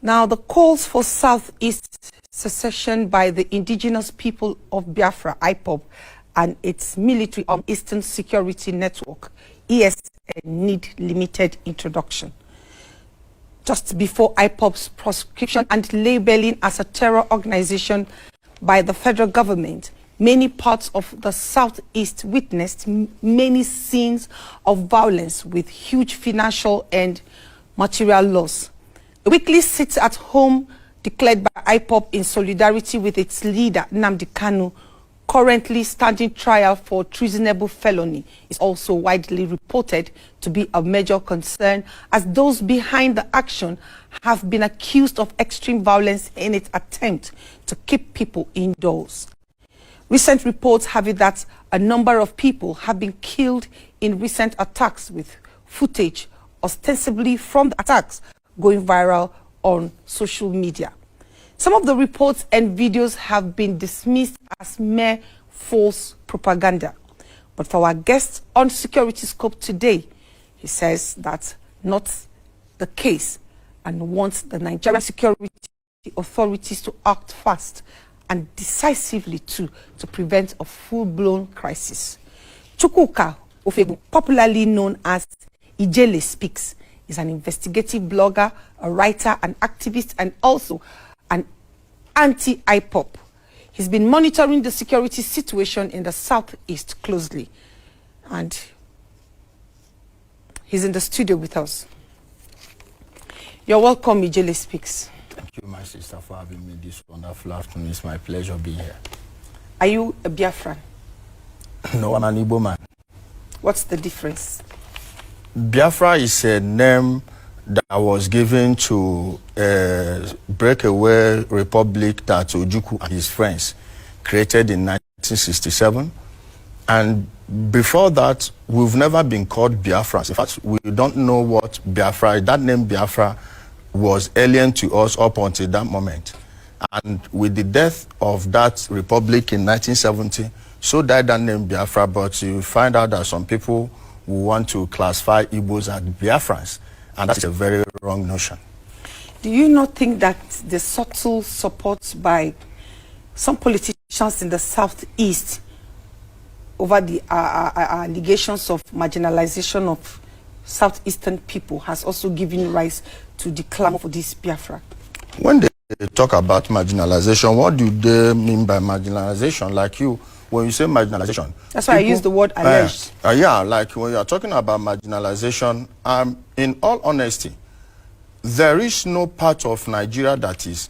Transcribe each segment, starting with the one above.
Now, the calls for Southeast secession by the Indigenous People of Biafra, IPOB, and its military Eastern Security Network, ESN, need limited introduction. Just before IPOB's proscription and labeling as a terror organization by the federal government, many parts of the Southeast witnessed many scenes of violence with huge financial and material loss. A weekly sit-at-home declared by IPOB in solidarity with its leader, Nnamdi Kanu, currently standing trial for treasonable felony, is also widely reported to be a major concern, as those behind the action have been accused of extreme violence in its attempt to keep people indoors. Recent reports have it that a number of people have been killed in recent attacks, with footage ostensibly from the attacks going viral on social media. Some of the reports and videos have been dismissed as mere false propaganda. But for our guest on Security Scope today, he says that's not the case and wants the Nigerian security authorities to act fast and decisively to prevent a full-blown crisis. Chukwuka Ofoegbu, popularly known as Ijele Speaks, is an investigative blogger, a writer, an activist, and also an anti-IPOB. He's been monitoring the security situation in the Southeast closely, and he's in the studio with us. You're welcome, Ijele Speaks. Thank you, my sister, for having me this wonderful afternoon. It's my pleasure being here. Are you a Biafran? No, I'm an Igbo man. What's the difference? Biafra is a name that was given to a breakaway republic that Ojukwu and his friends created in 1967. And before that, we've never been called Biafrans. In fact, we don't know what Biafra is. That name Biafra was alien to us up until that moment. And with the death of that republic in 1970, so died that name Biafra. But you find out that some people who want to classify Igbos as Biafrans, and that's a very wrong notion. Do you not think that the subtle support by some politicians in the Southeast over the allegations of marginalization of Southeastern people has also given rise to the clamor for this Biafra? When they talk about marginalization, what do they mean by marginalization? Like you, when you say marginalization, that's why I use the word alleged. Yeah, like when you are talking about marginalization, in all honesty, there is no part of Nigeria that is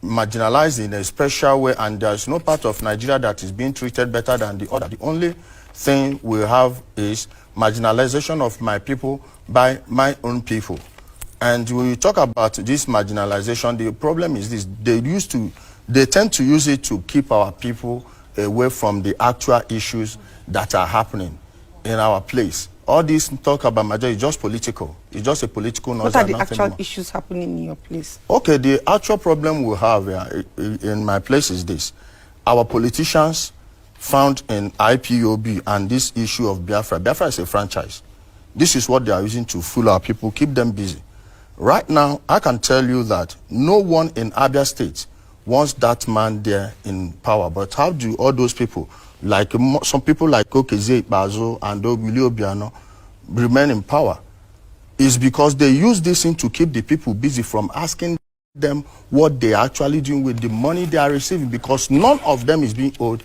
marginalized in a special way, and there is no part of Nigeria that is being treated better than the other. The only thing we have is marginalization of my people by my own people. And when you talk about this marginalization, the problem is this: they tend to use it to keep our people away from the actual issues that are happening in our place. All this talk about majority is just political. It's just a political noise. What are the actual issues happening in your place? Okay, the actual problem we have in my place is this: our politicians found in IPOB and this issue of Biafra. Biafra is a franchise. This is what they are using to fool our people, keep them busy. Right now, I can tell you that no one in Abia State wants that man there in power. But how do all those people, like some people like Okeze Bazo and Ogili Obiano, remain in power? It's because they use this thing to keep the people busy from asking them what they are actually doing with the money they are receiving, because none of them is being owed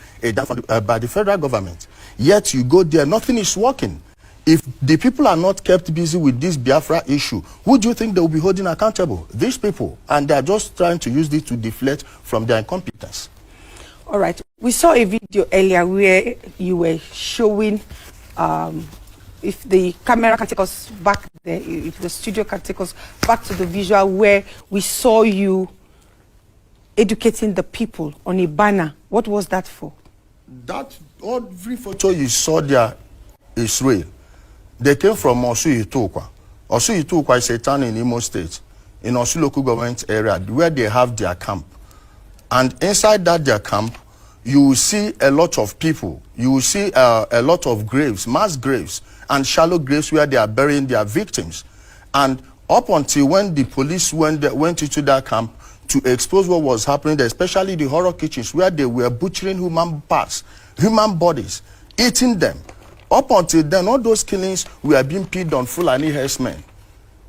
by the federal government. Yet you go there, nothing is working. If the people are not kept busy with this Biafra issue, who do you think they will be holding accountable? These people. And they are just trying to use this to deflect from their incompetence. All right. We saw a video earlier where you were showing, if the camera can take us back there, if the studio can take us back to the visual where we saw you educating the people on a banner. What was that for? That, every photo you saw there is real. They came from Osu Itukwa. Osu Itukwa is a town in Imo State, in Osu local government area, where they have their camp. And inside their camp, you will see a lot of people. You will see a lot of graves, mass graves, and shallow graves where they are burying their victims. And Up until when the police went into that camp to expose what was happening there, especially the horror kitchens where they were butchering human parts, human bodies, eating them. Up until then, all those killings were being pinned on Fulani herdsmen.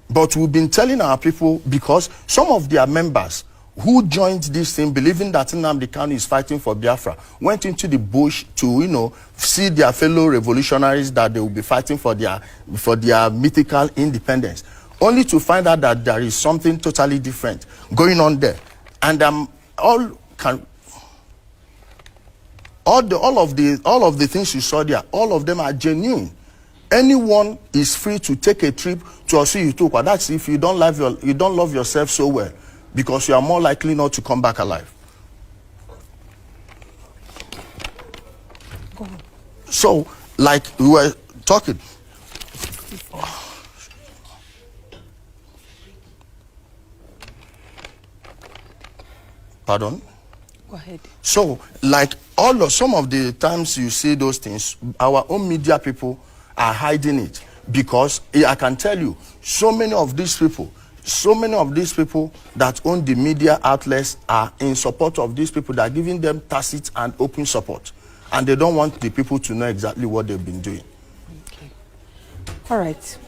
But we've been telling our people, because some of their members who joined this thing, believing that Nnamdi Kanu is fighting for Biafra, went into the bush to, you know, see their fellow revolutionaries that they will be fighting for their mythical independence, only to find out that there is something totally different going on there. And all of the things you saw there, all of them are genuine. Anyone is free to take a trip to Osu Itokwa. That's if you don't love yourself so well, because you are more likely not to come back alive. Go on. So, like we were talking. Pardon? Go ahead. So, like some of the times you see those things, our own media people are hiding it, because I can tell you, so many of these people that own the media outlets are in support of these people. That are giving them tacit and open support, and they don't want the people to know exactly what they've been doing. Okay. All right.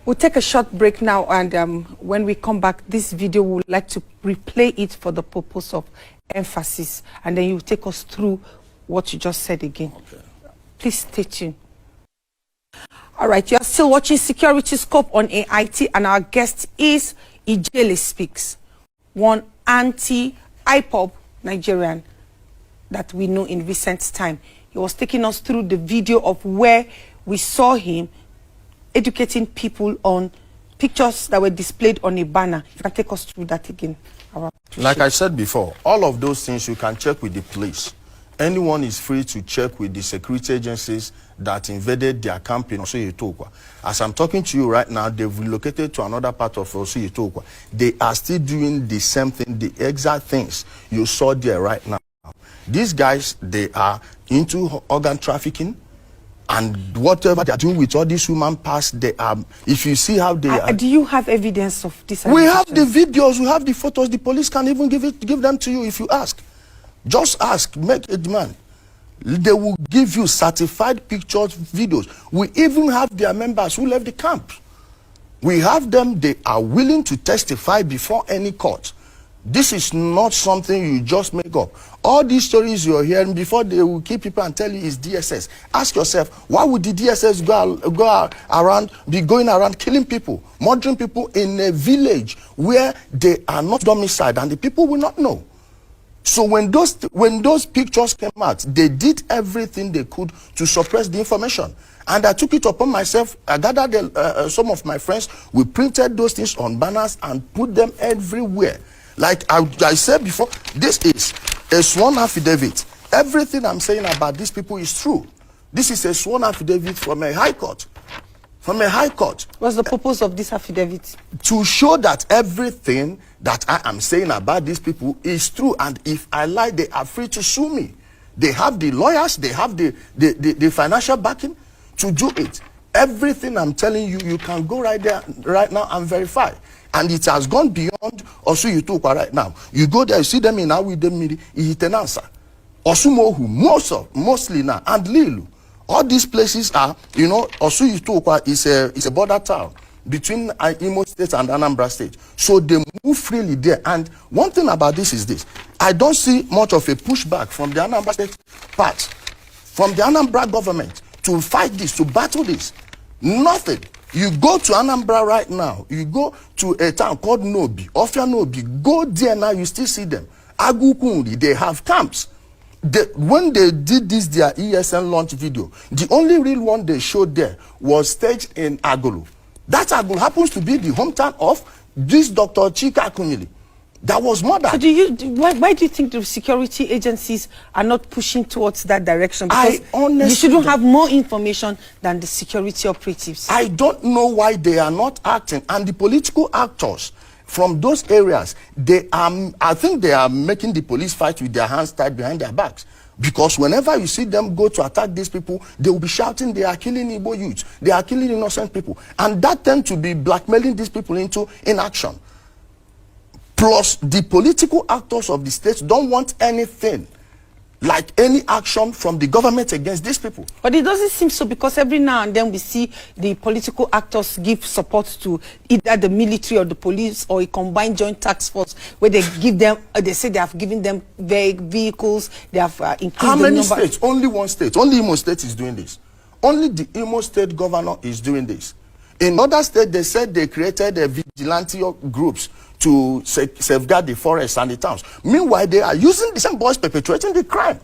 We'll take a short break now, and when we come back, this video, we would like to replay it for the purpose of emphasis, and then you take us through what you just said again. Okay. Please stay tuned. All right, you are still watching Security Scope on AIT, and our guest is Ijele Speaks, one anti-IPOB Nigerian that we know in recent time. He was taking us through the video of where we saw him educating people on pictures that were displayed on a banner. If you can take us through that again. Like I said before, all of those things you can check with the police. Anyone is free to check with the security agencies that invaded their camp in Osu Itokwa. As I'm talking to you right now, they've relocated to another part of Osu Itokwa. They are still doing the same thing, the exact things you saw there right now. These guys, they are into organ trafficking, and whatever they are doing with all these human parts, they are, if you see how they are. Do you have evidence of this? We have the videos, we have the photos. The police can even give them to you if you ask. Just ask, make a demand. They will give you certified pictures, videos. We even have their members who left the camp. We have them, they are willing to testify before any court. This is not something you just make up. All these stories you're hearing, before they will keep people and tell you is DSS. Ask yourself, why would the DSS be going around killing people, murdering people in a village where they are not domiciled and the people will not know? So when those pictures came out, they did everything they could to suppress the information. And I took it upon myself. I gathered some of my friends. We printed those things on banners and put them everywhere. Like I said before, this is a sworn affidavit. Everything I'm saying about these people is true. This is a sworn affidavit from a high court. From a high court. What's the purpose of this affidavit? To show that everything that I am saying about these people is true, and if I lie, they are free to sue me. They have the lawyers, they have the financial backing to do it. Everything I'm telling you, you can go right there, right now, and verify. And it has gone beyond Osu Itokwa right now. You go there, you see them in Awidemiri, Ihitenansa, Osumohu, mostly now, and Lilu. All these places are, you know, Osu Itokwa is a border town between Imo State and Anambra State. So they move freely there. And one thing about this is this. I don't see much of a pushback from the Anambra State part, from the Anambra government to fight this, to battle this. Nothing. You go to Anambra right now, you go to a town called Nobi, Ofia Nobi, go there now, you still see them. Agukundi, they have camps. When they did this, their ESN launch video, the only real one they showed there was staged in Agolo. That Agolo happens to be the hometown of this Dr. Chika Akunyili that was murdered. So why do you think the security agencies are not pushing towards that direction? Because you shouldn't have more information than the security operatives. I don't know why they are not acting. And the political actors from those areas, I think they are making the police fight with their hands tied behind their backs. Because whenever you see them go to attack these people, they will be shouting, they are killing Igbo youths, they are killing innocent people. And that tends to be blackmailing these people into inaction. Plus, the political actors of the state don't want anything like any action from the government against these people. But it doesn't seem so, because every now and then we see the political actors give support to either the military or the police or a combined joint task force, where they give them, they say they have given them vehicles, they have increased How the many number. states? Only one state. Only Imo State is doing this. Only the Imo State governor is doing this. In other states, they said they created vigilante groups to safeguard the forests and the towns. Meanwhile, they are using the same boys perpetrating the crime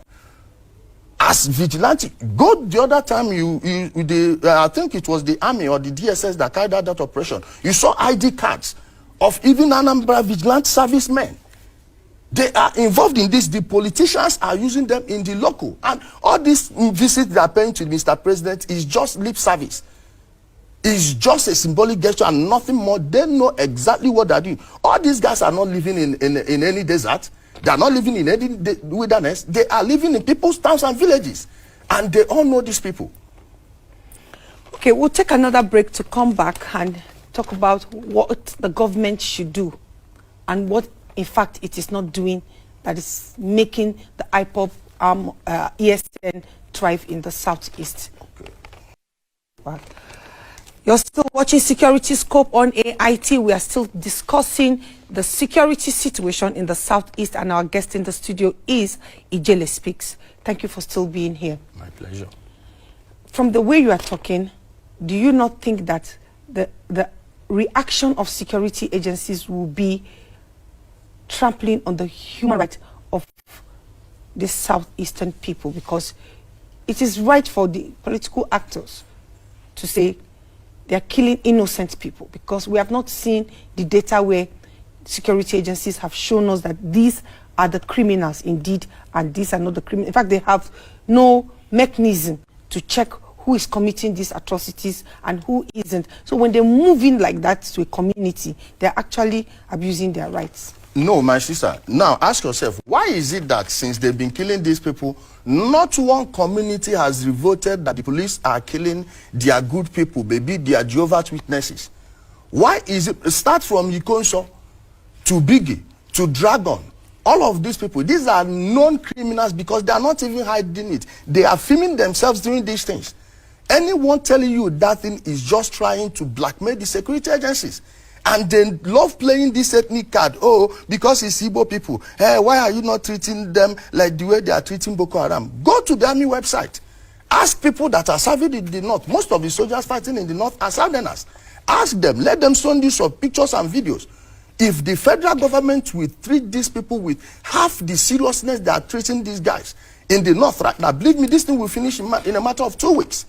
as vigilante. Go the other time, I think it was the army or the DSS that carried out that operation. You saw ID cards of even Anambra vigilante servicemen. They are involved in this. The politicians are using them in the local. And all these visits they are paying to Mr. President is just lip service. It's just a symbolic gesture and nothing more. They know exactly what they're doing. All these guys are not living in any desert. They are not living in any wilderness. They are living in people's towns and villages. And they all know these people. Okay, we'll take another break to come back and talk about what the government should do and what, in fact, it is not doing that is making the IPOB ESN thrive in the southeast. Okay. But you're still watching Security Scope on AIT. We are still discussing the security situation in the southeast, and our guest in the studio is Ijele Speaks. Thank you for still being here. My pleasure. From the way you are talking, do you not think that the reaction of security agencies will be trampling on the human rights of the southeastern people? Because it is right for the political actors to say they are killing innocent people, because we have not seen the data where security agencies have shown us that these are the criminals indeed, and these are not the criminals. In fact, they have no mechanism to check who is committing these atrocities and who isn't. So when they move in like that to a community, they're actually abusing their rights. No, my sister. Now, ask yourself, why is it that since they've been killing these people, not one community has revolted that the police are killing their good people, maybe their Jehovah's Witnesses? Why is it? Start from Ikonso to Biggie to Dragon. All of these people, these are known criminals because they are not even hiding it. They are filming themselves doing these things. Anyone telling you that thing is just trying to blackmail the security agencies. And they love playing this ethnic card. Oh, because it's Igbo people. Hey, why are you not treating them like the way they are treating Boko Haram? Go to the army website. Ask people that are serving in the north. Most of the soldiers fighting in the north are Southerners. Ask them. Let them send you some pictures and videos. If the federal government will treat these people with half the seriousness they are treating these guys in the north right now, believe me, this thing will finish in a matter of 2 weeks.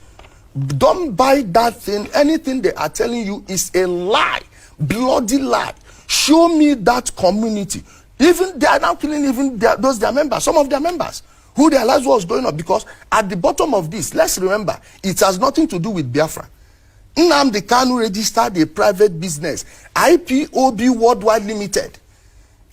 Don't buy that thing. Anything they are telling you is a lie. Bloody lie. Show me that community. Even they are now killing even their members, some of their members, who realize what's going on. Because at the bottom of this, let's remember, it has nothing to do with Biafra. Nnamdi Kanu registered a private business, IPOB Worldwide Limited.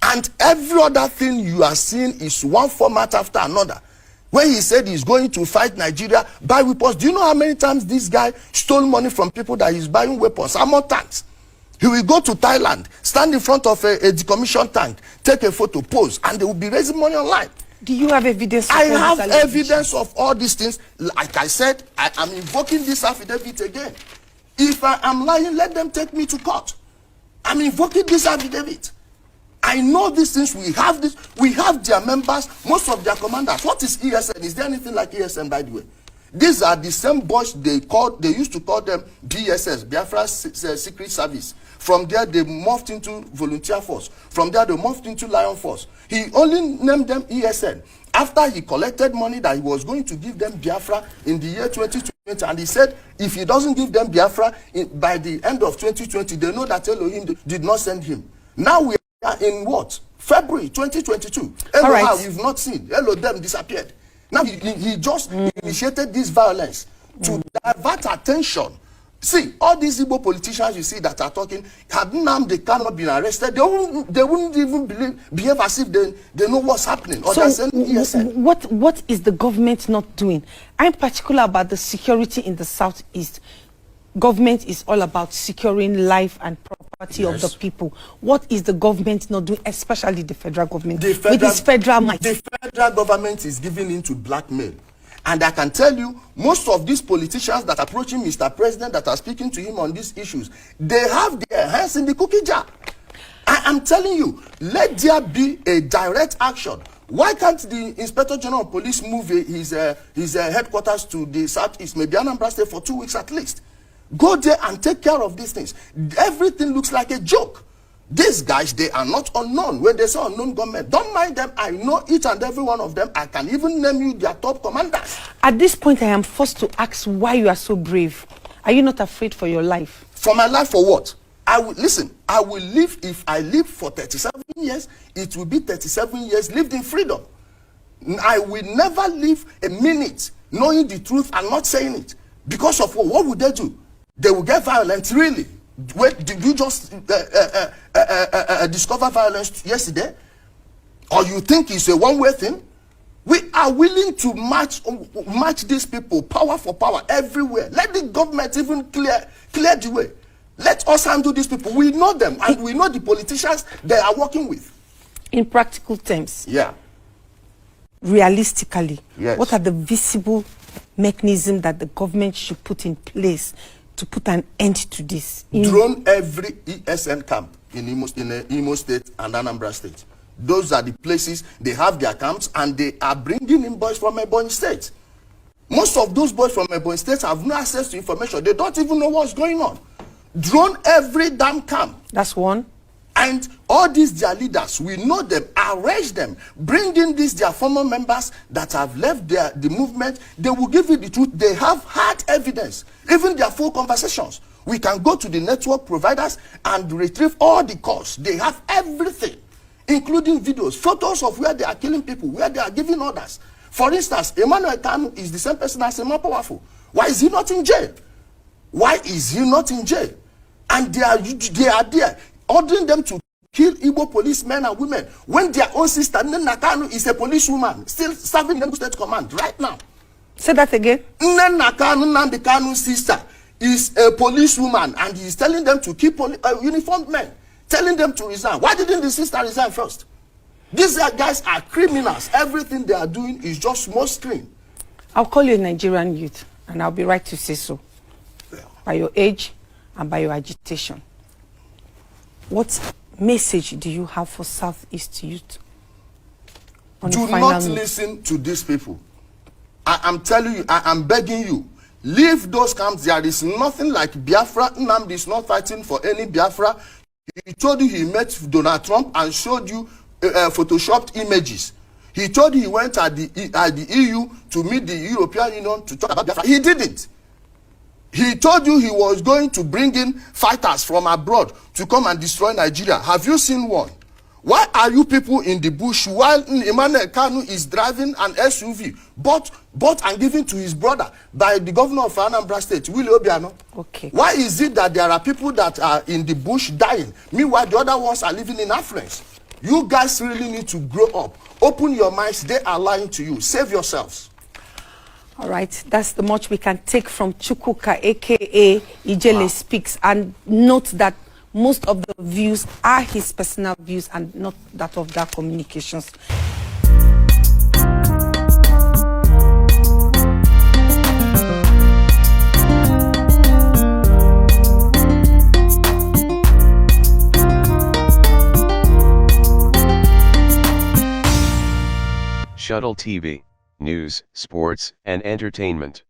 And every other thing you are seeing is one format after another. When he said he's going to fight Nigeria, buy weapons, do you know how many times this guy stole money from people that he's buying weapons? Armor tanks. He will go to Thailand, stand in front of a decommissioned tank, take a photo, pose, and they will be raising money online. Do you have evidence? I have evidence of all these things. Like I said, I am invoking this affidavit again. If I am lying, let them take me to court. I'm invoking this affidavit. I know these things. We have this. We have their members, most of their commanders. What is ESN? Is there anything like ESN, by the way? These are the same boys they used to call them BSS, Biafra Secret Service. From there, they morphed into Volunteer Force. From there, they morphed into Lion Force. He only named them ESN after he collected money that he was going to give them Biafra in the year 2020. And he said, if he doesn't give them Biafra by the end of 2020, they know that Elohim did not send him. Now we are in what? February 2022. All right. You've not seen. Elohim disappeared. Now he just initiated this violence to divert attention See, all these Igbo politicians you see that are talking, had Nnamdi Kanu been arrested, they wouldn't even behave as if they know what's happening. Or so what is the government not doing? I'm particular about the security in the southeast. Government is all about securing life and property of the people. What is the government not doing, especially the federal government, with its federal might? The federal government is giving in to blackmail. And I can tell you, most of these politicians that are approaching Mr. President, that are speaking to him on these issues, they have their hands in the cookie jar. I am telling you, let there be a direct action. Why can't the Inspector General of Police move his headquarters to the southeast, maybe Anambra State, for 2 weeks at least? Go there and take care of these things. Everything looks like a joke. These guys, they are not unknown. When they say unknown government, don't mind them. I know each and every one of them. I can even name you their top commanders. At this point, I am forced to ask why you are so brave. Are you not afraid for your life? For my life, for what? Listen, I will live. If I live for 37 years, it will be 37 years lived in freedom. I will never live a minute knowing the truth and not saying it. Because of what would they do? They will get violent, really. Wait, did you just discover violence yesterday? Or you think it's a one-way thing? We are willing to match these people, power for power, everywhere. Let the government even clear the way. Let us handle these people. We know them, and we know the politicians they are working with. In practical terms, yeah. Realistically, yes. What are the visible mechanisms that the government should put in place to put an end to this? Drone every ESN camp in Imo State and Anambra State. Those are the places they have their camps, and they are bringing in boys from Ebonyi State. Most of those boys from Ebonyi State have no access to information. They don't even know what's going on. Drone every damn camp. That's one. And all these their leaders, we know them, arrange them, bring in these their former members that have left the movement. They will give you the truth. They have hard evidence, even their full conversations. We can go to the network providers and retrieve all the calls. They have everything, including videos, photos of where they are killing people, where they are giving orders. For instance, Emmanuel Kanu is the same person as Emma Powerful. Why is he not in jail? Why is he not in jail? And they are there, ordering them to kill Igbo policemen and women when their own sister, Nnenna Kanu, is a policewoman, still serving the state command right now. Say that again. Nnenna Kanu, Nnamdi Kanu's sister, is a policewoman, and he is telling them to keep uniformed men, telling them to resign. Why didn't the sister resign first? These guys are criminals. Everything they are doing is just smoke screen. I'll call you a Nigerian youth, and I'll be right to say so. Yeah. By your age and by your agitation. What message do you have for Southeast youth? Do not listen to these people. I am telling you, I am begging you, leave those camps. There is nothing like Biafra. Nnamdi is not fighting for any Biafra. He told you he met Donald Trump and showed you photoshopped images. He told you he went at the EU to meet the European Union to talk about Biafra. He didn't. He told you he was going to bring in fighters from abroad to come and destroy Nigeria. Have you seen one? Why are you people in the bush while Emmanuel Kanu is driving an SUV bought and given to his brother by the governor of Anambra State, Willie Obiano? Okay. Why is it that there are people that are in the bush dying, meanwhile the other ones are living in affluence? You guys really need to grow up. Open your minds. They are lying to you. Save yourselves. All right, that's the much we can take from Chukwuka, a.k.a. Ijele Speaks, and note that most of the views are his personal views and not that of their communications. Shuttle TV, news, sports, and entertainment.